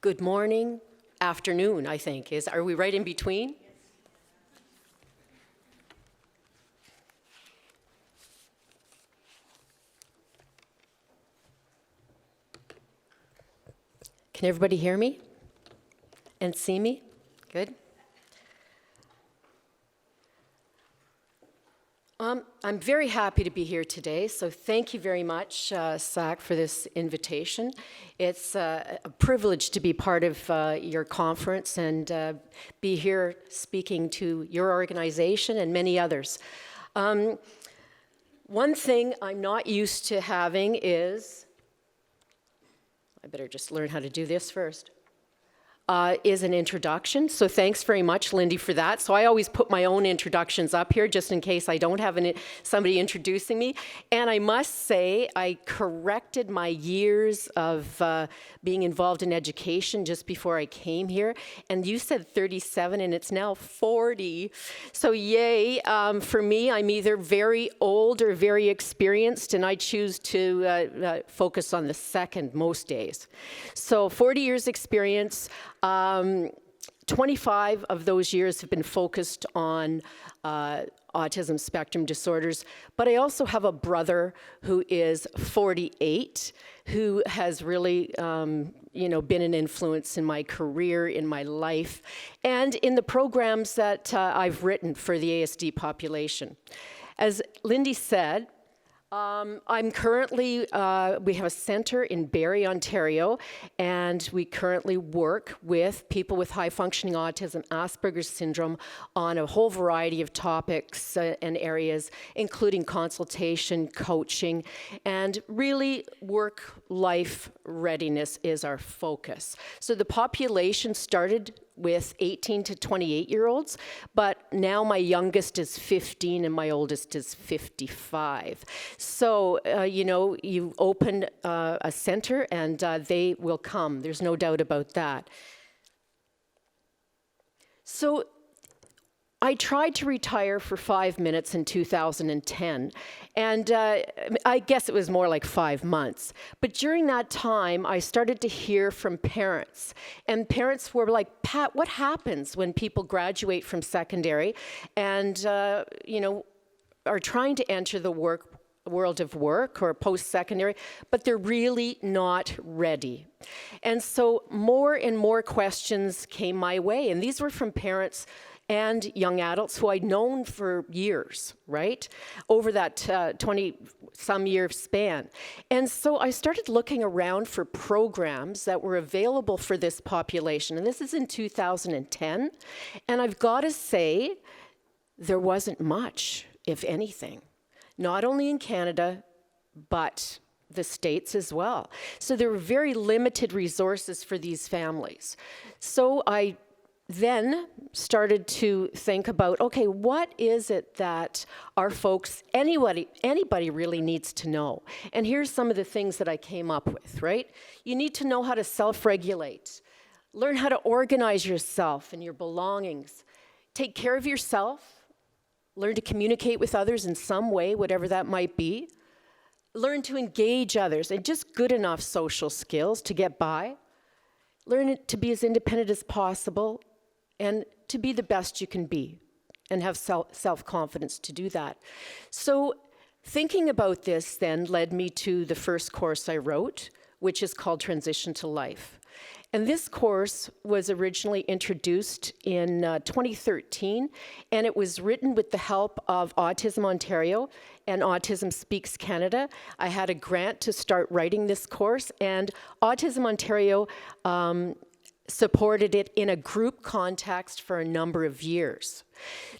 Good morning, afternoon, I think. Are we right in between? Can everybody hear me and see me? Good. I'm very happy to be here today, so thank you very much, SAAAC, for this invitation. It's a privilege to be part of your conference and be here speaking to your organization and many others. One thing I'm not used to having is, I better just learn how to do this first, is an introduction. So thanks very much, Lindy, for that. So I always put my own introductions up here just in case I don't have somebody introducing me. And I must say, I corrected my years of being involved in education just before I came here. And you said 37 and it's now 40. So yay, for me, I'm either very old or very experienced, and I choose to focus on the second most days. So 40 years experience. 25 of those years have been focused on autism spectrum disorders, but I also have a brother who is 48, who has really, been an influence in my career, in my life, and in the programs that I've written for the ASD population. As Lindy said, I'm currently, we have a center in Barrie, Ontario, and we currently work with people with high-functioning autism, Asperger's syndrome, on a whole variety of topics and areas, including consultation, coaching, and really work-life readiness is our focus. So the population started with 18 to 28-year-olds, but now my youngest is 15 and my oldest is 55. So, you open a center and they will come. There's no doubt about that. So I tried to retire for 5 minutes in 2010, and I guess it was more like 5 months. But during that time, I started to hear from parents, and parents were like, Pat, what happens when people graduate from secondary and, are trying to enter the world of work or post-secondary, but they're really not ready. And so more and more questions came my way, and these were from parents and young adults who I'd known for years, right? Over that 20-some year span. And so I started looking around for programs that were available for this population. And this is in 2010. And I've got to say, there wasn't much, if anything. Not only in Canada, but the States as well. So there were very limited resources for these families. So I then started to think about, okay, what is it that our folks, anybody really needs to know? And here's some of the things that I came up with, right? You need to know how to self-regulate, learn how to organize yourself and your belongings, take care of yourself, learn to communicate with others in some way, whatever that might be, learn to engage others, and just good enough social skills to get by, learn to be as independent as possible, and to be the best you can be, and have self-confidence to do that. So thinking about this then led me to the first course I wrote, which is called Transition to Life. And this course was originally introduced in 2013, and it was written with the help of Autism Ontario and Autism Speaks Canada. I had a grant to start writing this course, and Autism Ontario supported it in a group context for a number of years.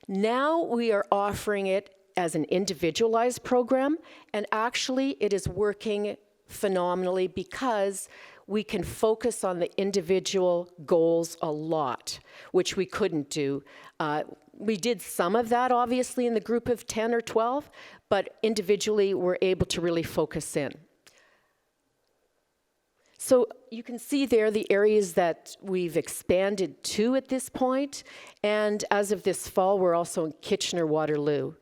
Now we are offering it as an individualized program, and actually it is working phenomenally because we can focus on the individual goals a lot, which we couldn't do. We did some of that, obviously, in the group of 10 or 12, but individually we're able to really focus in. So you can see there the areas that we've expanded to at this point, and as of this fall, we're also in Kitchener-Waterloo.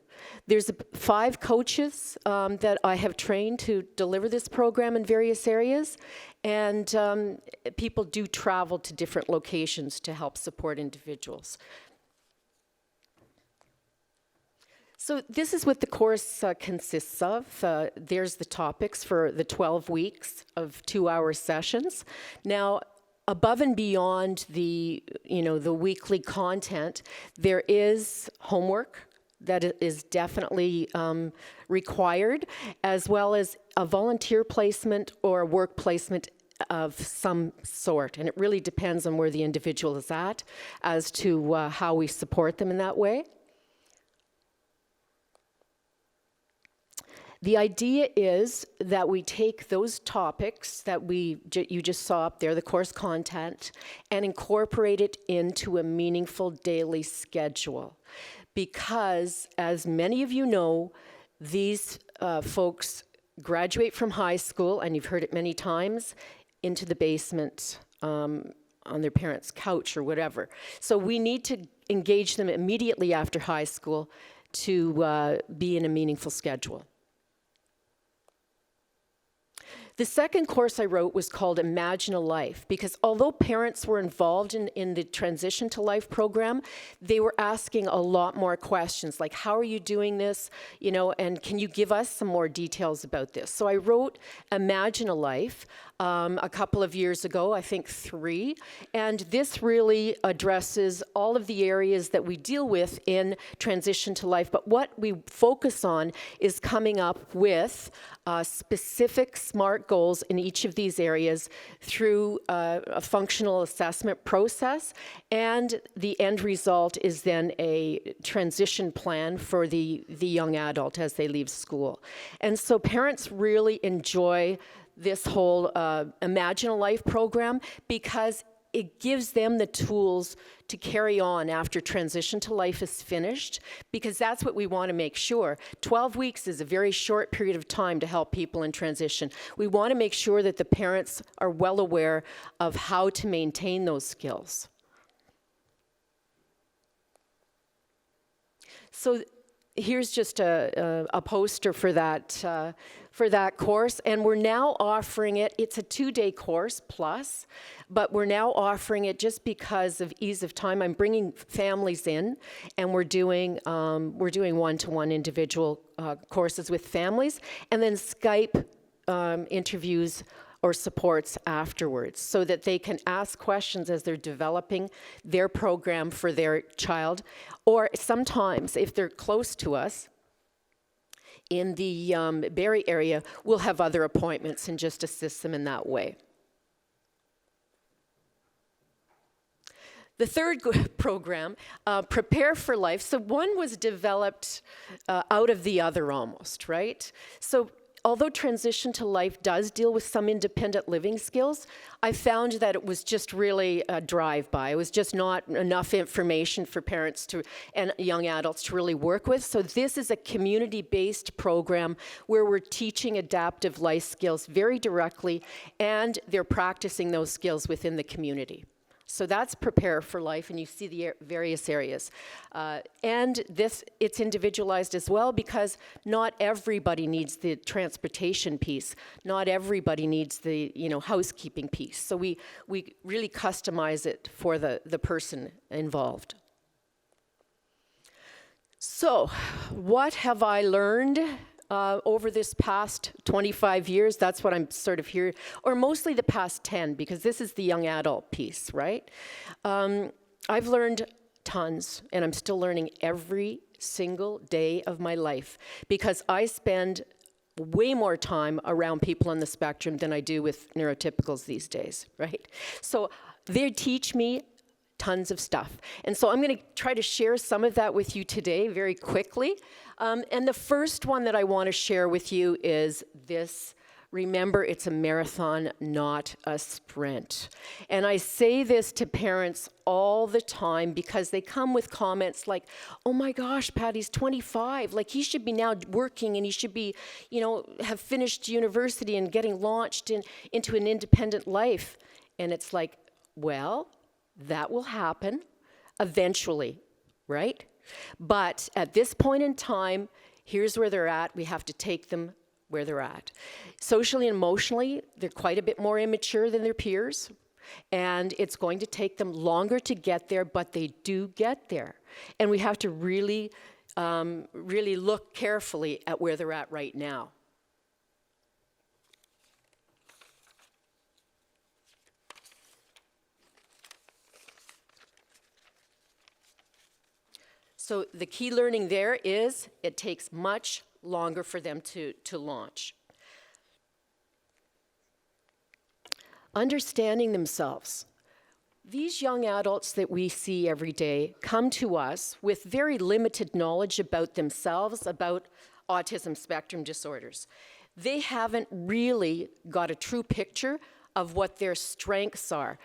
There's 5 coaches that I have trained to deliver this program in various areas, and people do travel to different locations to help support individuals. So this is what the course consists of. There's the topics for the 12 weeks of 2-hour sessions. Now, above and beyond the weekly content, there is homework that is definitely required, as well as a volunteer placement or a work placement of some sort. And it really depends on where the individual is at as to how we support them in that way. The idea is that we take those topics that you just saw up there, the course content, and incorporate it into a meaningful daily schedule. Because, as many of you know, these folks graduate from high school, and you've heard it many times, into the basement on their parents' couch or whatever. So we need to engage them immediately after high school to be in a meaningful schedule. The second course I wrote was called Imagine a Life, because although parents were involved in the Transition to Life program, they were asking a lot more questions, like, how are you doing this? And can you give us some more details about this? So I wrote Imagine a Life a couple of years ago, I think 3, and this really addresses all of the areas that we deal with in Transition to Life, but what we focus on is coming up with specific SMART goals in each of these areas through a functional assessment process, and the end result is then a transition plan for the young adult as they leave school. And so parents really enjoy this whole Imagine a Life program because it gives them the tools to carry on after Transition to Life is finished, because that's what we want to make sure. 12 weeks is a very short period of time to help people in transition. We want to make sure that the parents are well aware of how to maintain those skills. So here's just a poster for that course, and we're now offering it. It's a 2-day course plus, but we're now offering it just because of ease of time. I'm bringing families in, and we're doing one-to-one individual courses with families, and then Skype interviews or supports afterwards, so that they can ask questions as they're developing their program for their child, or sometimes if they're close to us in the Barrie area, we'll have other appointments and just assist them in that way. The third program, Prepare for Life. So one was developed out of the other almost, right? So although Transition to Life does deal with some independent living skills, I found that it was just really a drive-by. It was just not enough information for parents and young adults to really work with. So this is a community-based program where we're teaching adaptive life skills very directly, and they're practicing those skills within the community. So that's Prepare for Life, and you see the various areas. And it's individualized as well, because not everybody needs the transportation piece. Not everybody needs the housekeeping piece. So we really customize it for the person involved. So what have I learned over this past 25 years? That's what I'm sort of here, or mostly the past 10, because this is the young adult piece, right? I've learned tons, and I'm still learning every single day of my life, because I spend way more time around people on the spectrum than I do with neurotypicals these days, right? So they teach me tons of stuff. And so I'm going to try to share some of that with you today very quickly. And the first one that I want to share with you is this: remember, it's a marathon, not a sprint. And I say this to parents all the time because they come with comments like, oh my gosh, Patty's 25. Like, he should be now working, and he should be, have finished university and getting launched into an independent life. And it's like, well, that will happen eventually, right? But at this point in time, here's where they're at. We have to take them where they're at. Socially and emotionally, they're quite a bit more immature than their peers. And it's going to take them longer to get there, but they do get there. And we have to really, really look carefully at where they're at right now. So the key learning there is it takes much longer for them to launch. Understanding themselves. These young adults that we see every day come to us with very limited knowledge about themselves, about autism spectrum disorders. They haven't really got a true picture of what their strengths are.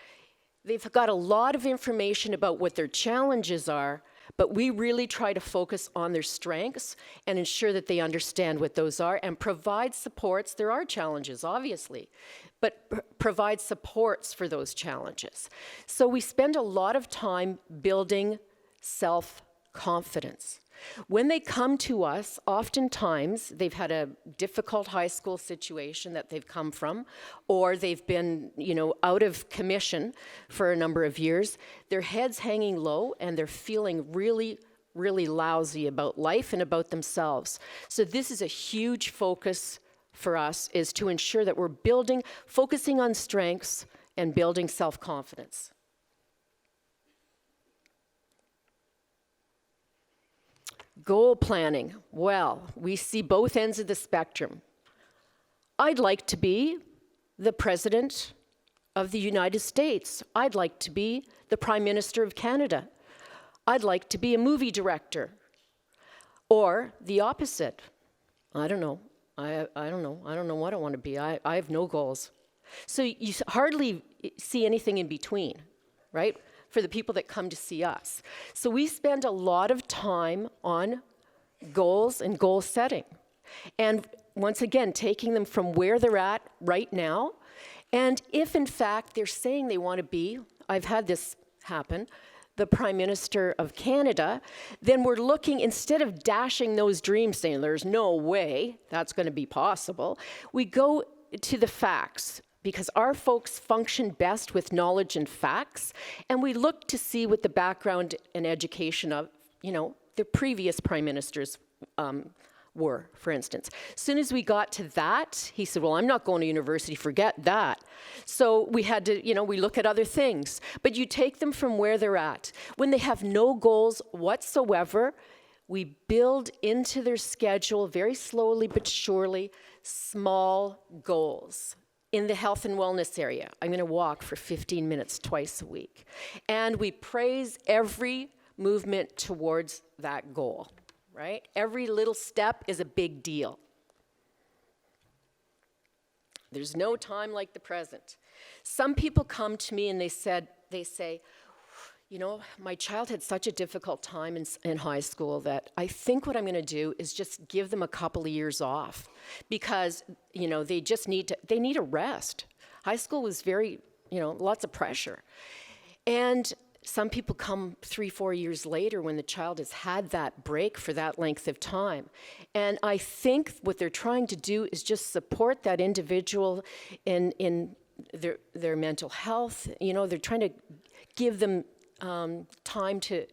They've got a lot of information about what their challenges are, but we really try to focus on their strengths and ensure that they understand what those are and provide supports. There are challenges, obviously, but provide supports for those challenges. So we spend a lot of time building self-confidence. When they come to us, oftentimes they've had a difficult high school situation that they've come from, or they've been, out of commission for a number of years. Their head's hanging low and they're feeling really, really lousy about life and about themselves. So this is a huge focus for us, is to ensure that we're focusing on strengths and building self-confidence. Goal planning. Well, we see both ends of the spectrum. I'd like to be the President of the United States. I'd like to be the Prime Minister of Canada. I'd like to be a movie director. Or the opposite. I don't know. I don't know. I don't know what I want to be. I have no goals. So you hardly see anything in between, right? For the people that come to see us. So we spend a lot of time on goals and goal setting. And once again, taking them from where they're at right now. And if in fact they're saying they want to be, I've had this happen, the Prime Minister of Canada, then we're looking, instead of dashing those dreams, saying there's no way that's going to be possible, we go to the facts. Because our folks function best with knowledge and facts, and we look to see what the background and education of, the previous prime ministers were, for instance. As soon as we got to that, he said, well, I'm not going to university, forget that. So we had to, we look at other things. But you take them from where they're at. When they have no goals whatsoever, we build into their schedule, very slowly but surely, small goals. In the health and wellness area, I'm going to walk for 15 minutes twice a week. And we praise every movement towards that goal, right? Every little step is a big deal. There's no time like the present. Some people come to me and they say, my child had such a difficult time in high school that I think what I'm going to do is just give them a couple of years off because, they need a rest. High school was very, lots of pressure. And some people come 3-4 years later when the child has had that break for that length of time. And I think what they're trying to do is just support that individual in their mental health. They're trying to give them time to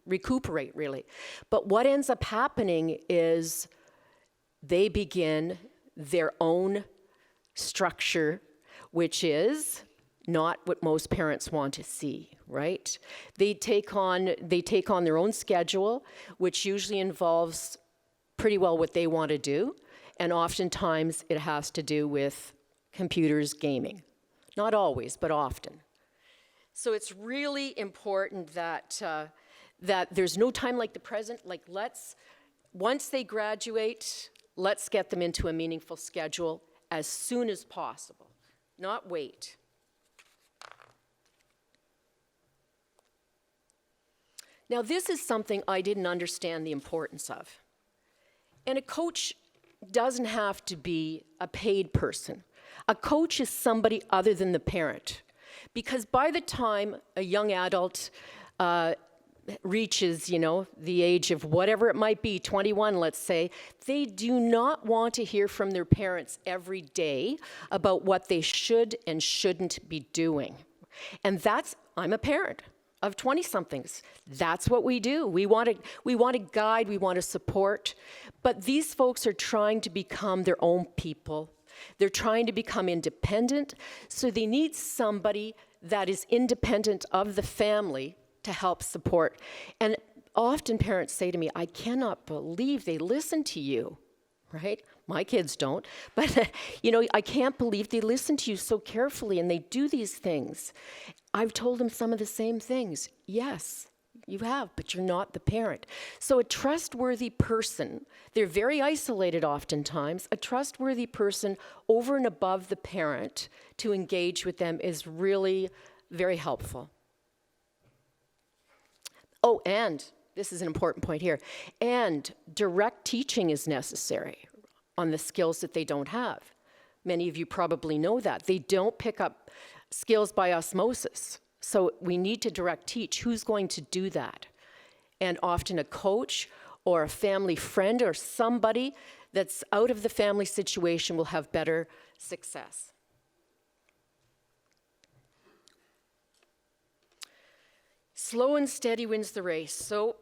recuperate, really. But what ends up happening is they begin their own structure, which is not what most parents want to see, right? They take on their own schedule, which usually involves pretty well what they want to do, and oftentimes it has to do with computers, gaming. Not always, but often. So it's really important that there's no time like the present. Once they graduate, let's get them into a meaningful schedule as soon as possible, not wait. Now, this is something I didn't understand the importance of. And a coach doesn't have to be a paid person. A coach is somebody other than the parent. Because by the time a young adult reaches, the age of whatever it might be, 21, let's say, they do not want to hear from their parents every day about what they should and shouldn't be doing. And I'm a parent of 20-somethings. That's what we do. We want to guide, we want to support, but these folks are trying to become their own people. They're trying to become independent, so they need somebody that is independent of the family to help support. And often parents say to me, I cannot believe they listen to you, right? My kids don't, but I can't believe they listen to you so carefully and they do these things. I've told them some of the same things. Yes, you have, but you're not the parent. So a trustworthy person, they're very isolated oftentimes, a trustworthy person over and above the parent to engage with them is really very helpful. Oh, and this is an important point here, and direct teaching is necessary on the skills that they don't have. Many of you probably know that. They don't pick up skills by osmosis. So we need to direct teach. Who's going to do that? And often a coach or a family friend or somebody that's out of the family situation will have better success. Slow and steady wins the race. So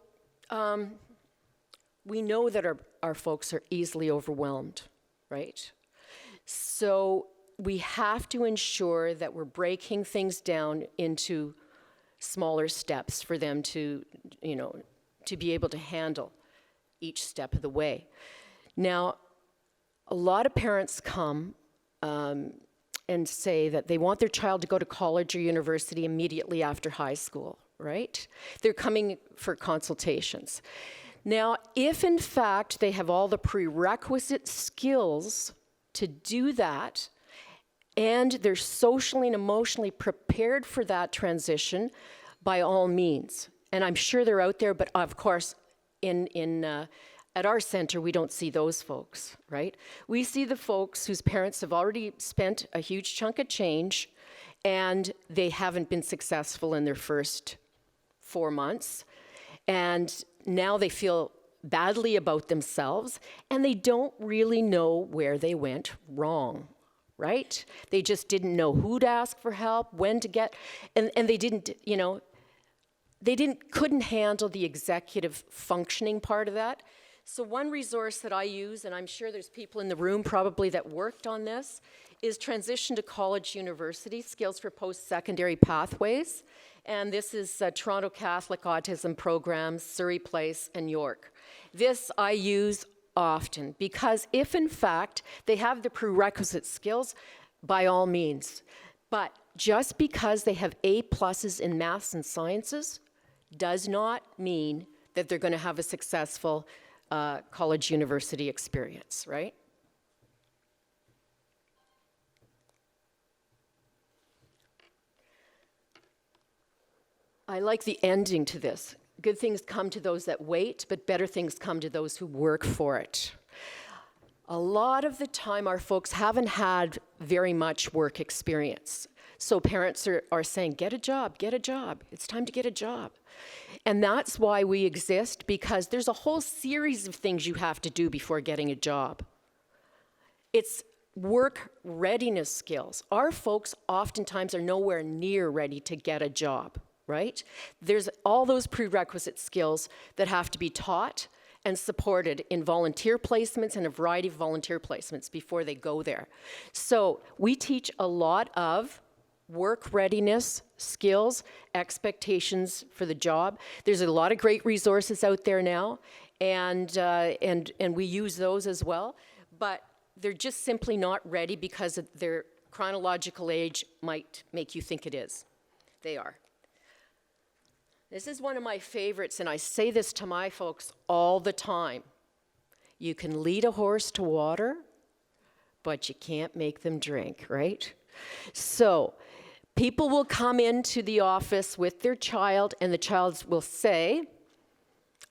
we know that our folks are easily overwhelmed, right? So we have to ensure that we're breaking things down into smaller steps for them to be able to handle each step of the way. Now, a lot of parents come and say that they want their child to go to college or university immediately after high school, right? They're coming for consultations. Now, if in fact they have all the prerequisite skills to do that, and they're socially and emotionally prepared for that transition, by all means. And I'm sure they're out there, but of course, at our center, we don't see those folks, right? We see the folks whose parents have already spent a huge chunk of change, and they haven't been successful in their first 4 months. And now they feel badly about themselves, and they don't really know where they went wrong. Right? They just didn't know who to ask for help, when to get, and they didn't, couldn't handle the executive functioning part of that. So one resource that I use, and I'm sure there's people in the room probably that worked on this, is Transition to College University, Skills for Post-Secondary Pathways. And this is Toronto Catholic Autism Programs, Surrey Place, and York. This I use often, because if in fact they have the prerequisite skills, by all means. But just because they have A+ in maths and sciences does not mean that they're going to have a successful college university experience, right? I like the ending to this. Good things come to those that wait, but better things come to those who work for it. A lot of the time, our folks haven't had very much work experience. So parents are saying, get a job, get a job. It's time to get a job. And that's why we exist, because there's a whole series of things you have to do before getting a job. It's work readiness skills. Our folks oftentimes are nowhere near ready to get a job. Right? There's all those prerequisite skills that have to be taught and supported in volunteer placements and a variety of volunteer placements before they go there. So we teach a lot of work readiness skills, expectations for the job. There's a lot of great resources out there now, and we use those as well, but they're just simply not ready because their chronological age might make you think it is. They are. This is one of my favorites, and I say this to my folks all the time. You can lead a horse to water, but you can't make them drink, right? So people will come into the office with their child, and the child will say,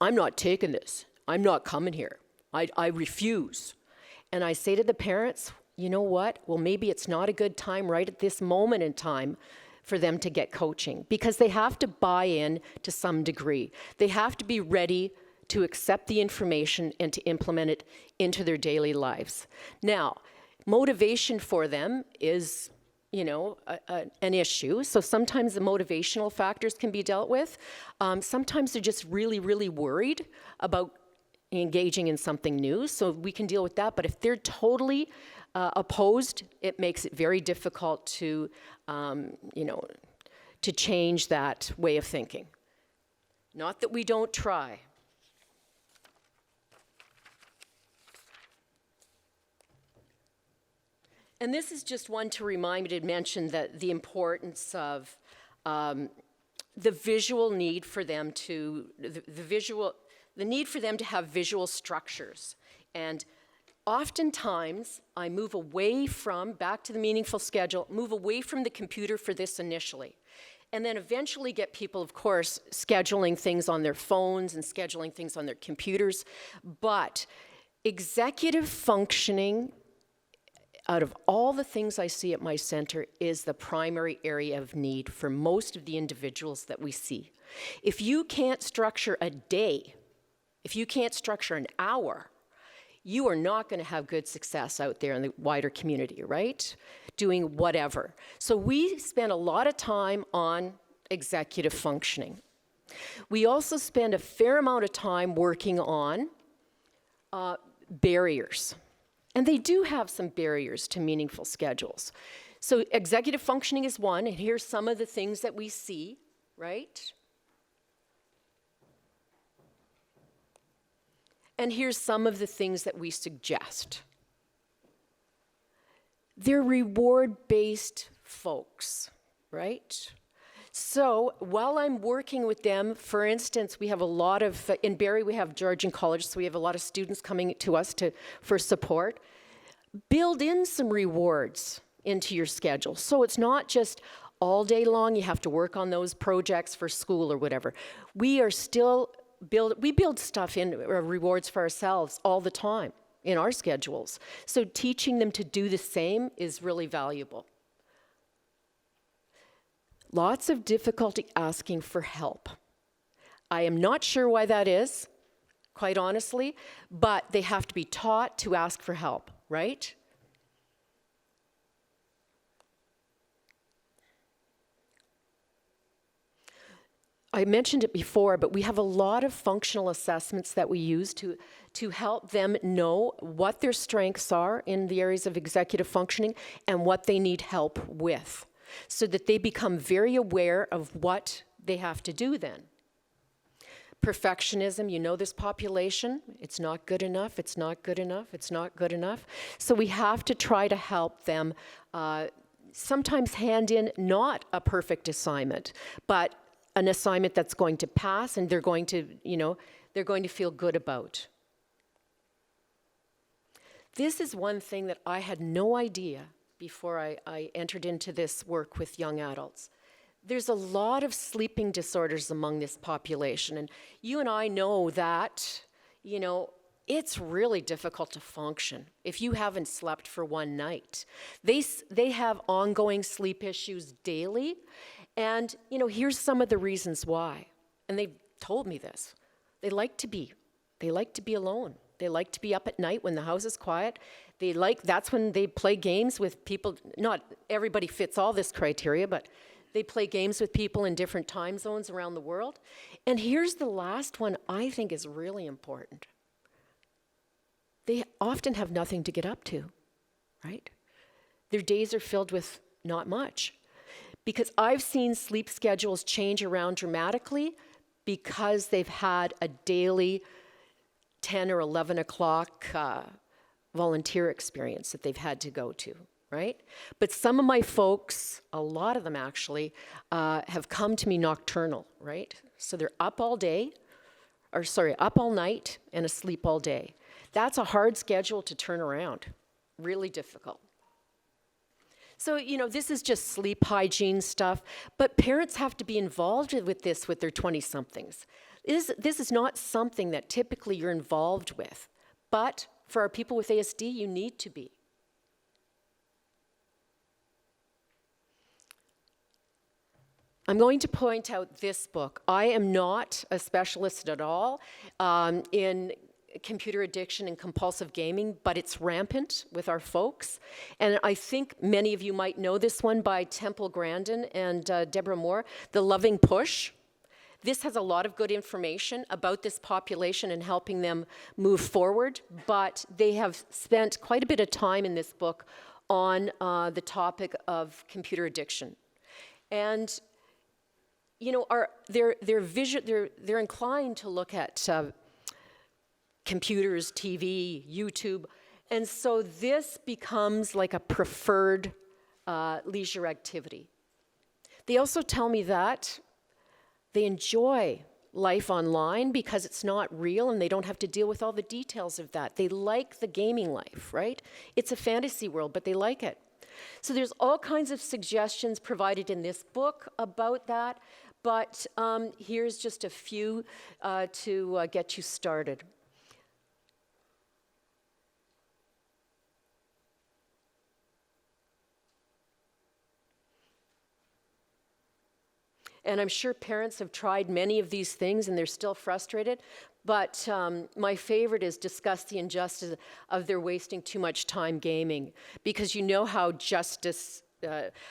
I'm not taking this. I'm not coming here. I refuse. And I say to the parents, you know what? Well, maybe it's not a good time right at this moment in time, for them to get coaching, because they have to buy in to some degree. They have to be ready to accept the information and to implement it into their daily lives. Now, motivation for them is, you know, an issue. So sometimes the motivational factors can be dealt with. Sometimes they're just really, really worried about engaging in something new, so we can deal with that. But if they're totally opposed, it makes it very difficult to, you know, to change that way of thinking. Not that we don't try. And this is just one to remind me to mention that the importance of the visual need for them to, the need for them to have visual structures. And oftentimes, I move away from, back to the meaningful schedule, move away from the computer for this initially. And then eventually get people, of course, scheduling things on their phones and scheduling things on their computers. But executive functioning, out of all the things I see at my center, is the primary area of need for most of the individuals that we see. If you can't structure a day, if you can't structure an hour, you are not going to have good success out there in the wider community, right? Doing whatever. So we spend a lot of time on executive functioning. We also spend a fair amount of time working on barriers. And they do have some barriers to meaningful schedules. So executive functioning is one, and here's some of the things that we see, right? And here's some of the things that we suggest. They're reward-based folks, right? So while I'm working with them, for instance, we have a lot of, in Barrie we have Georgian College, so we have a lot of students coming to us for support. Build in some rewards into your schedule. So it's not just all day long, you have to work on those projects for school or whatever. We are still we build stuff in, rewards for ourselves all the time in our schedules. So teaching them to do the same is really valuable. Lots of difficulty asking for help. I am not sure why that is, quite honestly, but they have to be taught to ask for help, right? I mentioned it before, but we have a lot of functional assessments that we use to help them know what their strengths are in the areas of executive functioning and what they need help with, so that they become very aware of what they have to do then. Perfectionism, you know this population, it's not good enough, it's not good enough, it's not good enough. So we have to try to help them sometimes hand in not a perfect assignment, but an assignment that's going to pass and they're going to, you know, they're going to feel good about. This is one thing that I had no idea before I entered into this work with young adults. There's a lot of sleeping disorders among this population, and you and I know that, you know, it's really difficult to function if you haven't slept for one night. They have ongoing sleep issues daily, and, you know, here's some of the reasons why. And they've told me this. They like to be alone. They like to be up at night when the house is quiet. That's when they play games with people. Not everybody fits all this criteria, but they play games with people in different time zones around the world. And here's the last one I think is really important. They often have nothing to get up to, right? Their days are filled with not much. Because I've seen sleep schedules change around dramatically because they've had a daily 10 or 11 o'clock volunteer experience that they've had to go to, right? But some of my folks, a lot of them actually, have come to me nocturnal, right? So they're up all day, up all night and asleep all day. That's a hard schedule to turn around, really difficult. So, you know, this is just sleep hygiene stuff, but parents have to be involved with this with their 20-somethings. This is not something that typically you're involved with, but for our people with ASD, you need to be. I'm going to point out this book. I am not a specialist at all in computer addiction and compulsive gaming, but it's rampant with our folks. And I think many of you might know this one by Temple Grandin and Deborah Moore, The Loving Push. This has a lot of good information about this population and helping them move forward, but they have spent quite a bit of time in this book on the topic of computer addiction. And you know, they're inclined to look at computers, TV, YouTube, and so this becomes like a preferred leisure activity. They also tell me that they enjoy life online because it's not real and they don't have to deal with all the details of that. They like the gaming life, right? It's a fantasy world, but they like it. So there's all kinds of suggestions provided in this book about that, but here's just a few to get you started. And I'm sure parents have tried many of these things and they're still frustrated, but my favorite is discuss the injustice of their wasting too much time gaming, because you know how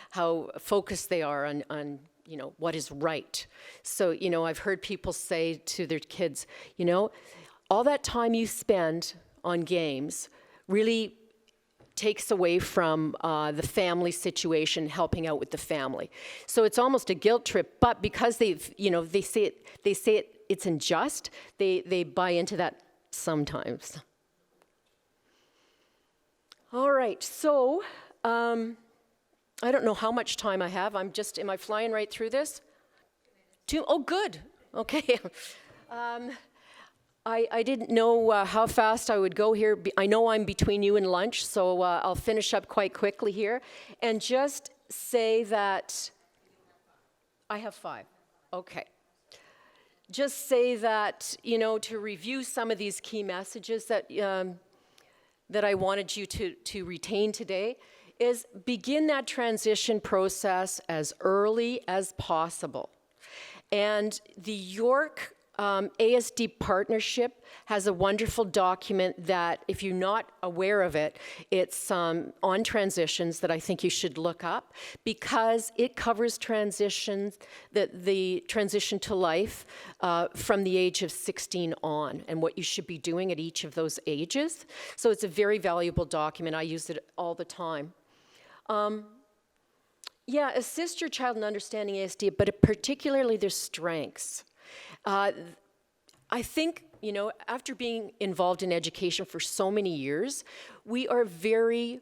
how focused they are on you know, what is right. So, you know, I've heard people say to their kids, you know, all that time you spend on games really takes away from the family situation, helping out with the family. So it's almost a guilt trip, but because they've, you know, they say it's unjust, they buy into that sometimes. All right, so I don't know how much time I have. Am I flying right through this? Oh, good, okay. I didn't know how fast I would go here. I know I'm between you and lunch, so I'll finish up quite quickly here. And just say that I have 5. Okay. Just say that, you know, to review some of these key messages that I wanted you to retain today is begin that transition process as early as possible. And the York ASD Partnership has a wonderful document that, if you're not aware of it, it's on transitions that I think you should look up, because it covers transitions, the transition to life from the age of 16 on, and what you should be doing at each of those ages. So it's a very valuable document. I use it all the time. Yeah, assist your child in understanding ASD, but particularly their strengths. I think, you know, after being involved in education for so many years, we are very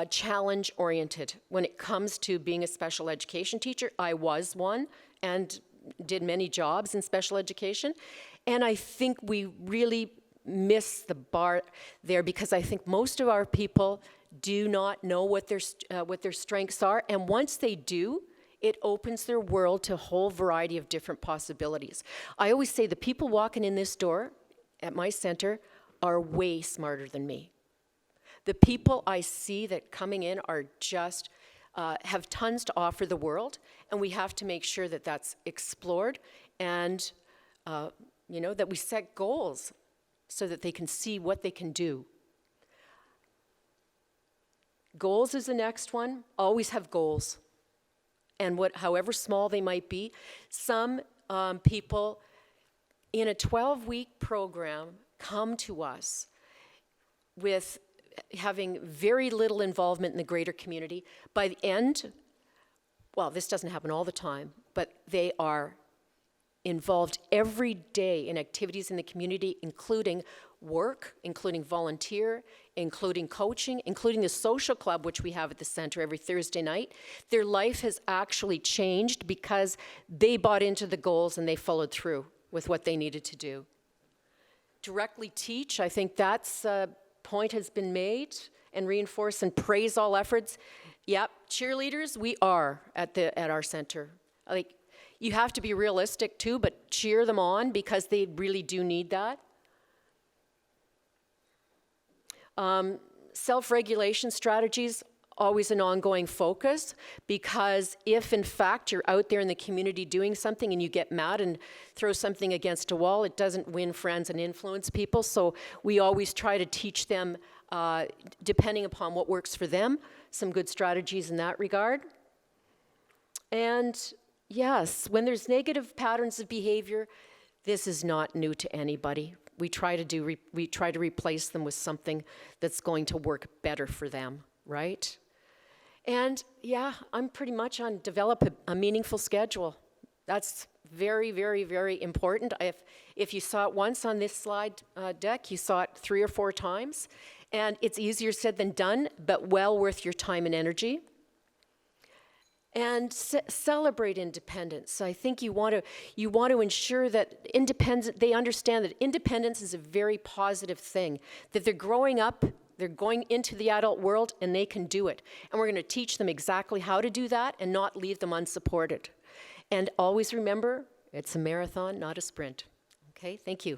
challenge-oriented when it comes to being a special education teacher. I was one and did many jobs in special education, and I think we really miss the bar there, because I think most of our people do not know what their strengths are, and once they do, it opens their world to a whole variety of different possibilities. I always say the people walking in this door at my center are way smarter than me. The people I see that coming in are just, have tons to offer the world, and we have to make sure that that's explored, and you know, that we set goals so that they can see what they can do. Goals is the next one. Always have goals. And however small they might be. Some people in a 12-week program come to us with having very little involvement in the greater community. By the end, well, this doesn't happen all the time, but they are involved every day in activities in the community, including work, including volunteer, including coaching, including the social club, which we have at the center every Thursday night. Their life has actually changed because they bought into the goals and they followed through with what they needed to do. Directly teach, I think that's point has been made, and reinforce and praise all efforts. Yep, cheerleaders, we are at our center. Like, you have to be realistic too, but cheer them on because they really do need that. Self-regulation strategies, always an ongoing focus, because if in fact you're out there in the community doing something and you get mad and throw something against a wall, it doesn't win friends and influence people. So we always try to teach them, depending upon what works for them, some good strategies in that regard. And yes, when there's negative patterns of behavior, this is not new to anybody. We try to replace them with something that's going to work better for them, right? And yeah, I'm pretty much on develop a meaningful schedule. That's very, very, very important. If you saw it once on this slide deck, you saw it 3 or 4 times. And it's easier said than done, but well worth your time and energy. And celebrate independence. I think you want to ensure that they understand that independence is a very positive thing, that they're growing up, they're going into the adult world, and they can do it. And we're going to teach them exactly how to do that and not leave them unsupported. And always remember, it's a marathon, not a sprint. Okay, thank you.